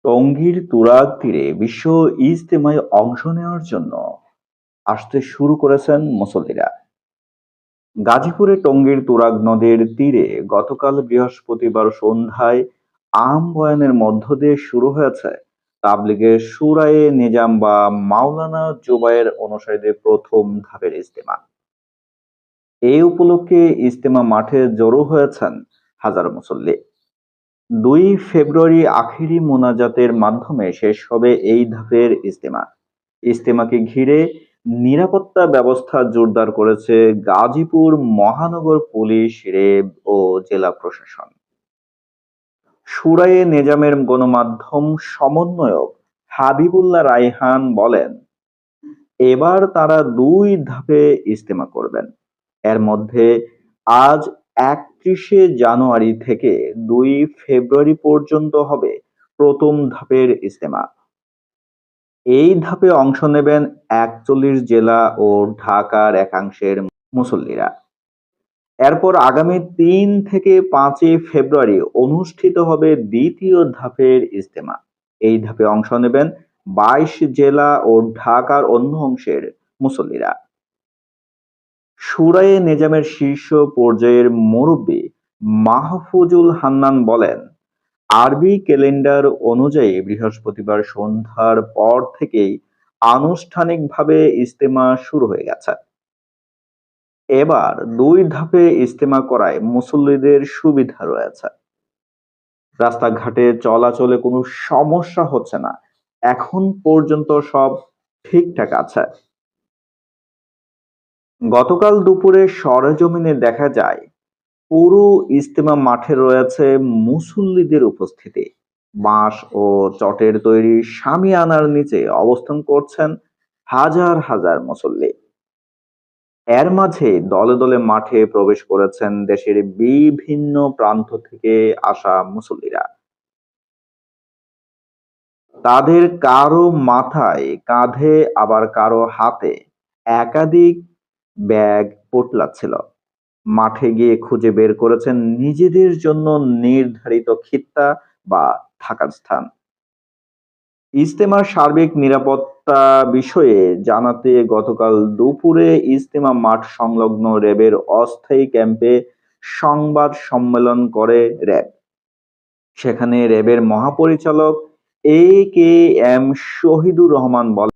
টঙ্গীর তুরাগ তীরে বিশ্ব ইজতেমায় অংশ নেওয়ার জন্য আসতে শুরু করেছেন মুসল্লিরা। গাজীপুরে টঙ্গীর তুরাগ নদীর তীরে গতকাল বৃহস্পতিবার সন্ধ্যায় আম বয়ানের মধ্য দিয়ে শুরু হয়েছে তাবলিগের শুরায়ে নিজাম বা মাওলানা জুবায়ের অনুসারীদের প্রথম ধাপের ইজতেমা। এই উপলক্ষে ইজতেমা মাঠে জড়ো হয়েছেন হাজারো মুসল্লি। ২ ফেব্রুয়ারি আখেরি মোনাজাতের মাধ্যমে শেষ হবে এই ধাপের ইজতেমা। ইজতেমাকে ঘিরে নিরাপত্তা ব্যবস্থা জোরদার করেছে গাজীপুর মহানগর পুলিশ, র্যাব ও জেলা প্রশাসন। শুরায়ে নেজামের গণমাধ্যম সমন্বয়ক হাবিবুল্লাহ রায়হান বলেন, এবার তারা ২ ধাপে ইজতেমা করবেন। এর মধ্যে আজ ৩১শে জানুয়ারি থেকে ২ ফেব্রুয়ারি পর্যন্ত হবে প্রথম ধাপের ইজতেমা। এই ধাপে অংশ নেবেন ৪১ জেলা ও ঢাকার একাংশের মুসল্লিরা। এরপর আগামী ৩ থেকে ৫ই ফেব্রুয়ারি অনুষ্ঠিত হবে দ্বিতীয় ধাপের ইজতেমা। এই ধাপে অংশ নেবেন ২২ জেলা ও ঢাকার অন্য অংশের মুসল্লিরা। শুরায়ে নিজামের শীর্ষ পর্যায়ের মুরব্বি মাহফুজুল হান্নান বলেন, আরবি ক্যালেন্ডার অনুযায়ী বৃহস্পতিবার সন্ধ্যার পর থেকেই আনুষ্ঠানিকভাবে ইজতেমা শুরু হয়ে গেছে। এবার ২ ধাপে ইজতেমা করায় মুসল্লিদের সুবিধা রয়েছে। রাস্তাঘাটে চলাচলে কোনো সমস্যা হচ্ছে না। এখন পর্যন্ত সব ঠিকঠাক আছে। গতকাল দুপুরে সরেজমিনে দেখা যায়, পুরো ইজতেমা মাঠে রয়েছে মুসল্লিদের উপস্থিতি। বাঁশ ও চটের তৈরি শামিয়ানার নিচে অবস্থান করছেন হাজার হাজার মুসল্লি। এর মাঝে দলে দলে মাঠে প্রবেশ করেছেন দেশের বিভিন্ন প্রান্ত থেকে আসা মুসল্লিরা। তাদের কারো মাথায়, কাঁধে আবার কারো হাতে একাধিক ব্যাগ পোটলাচ্ছিল। মাঠে গিয়ে খুঁজে বের করেছেন নিজেদের জন্য নির্ধারিত খিত্তা বা থাকার স্থান। ইজতেমার সার্বিক নিরাপত্তা বিষয়ে জানাতে গতকাল দুপুরে ইজতেমা মাঠ সংলগ্ন র্যাবের অস্থায়ী ক্যাম্পে সংবাদ সম্মেলন করে র্যাব। সেখানে র্যাবের মহাপরিচালক এ কে এম শহীদুর রহমান বলেন,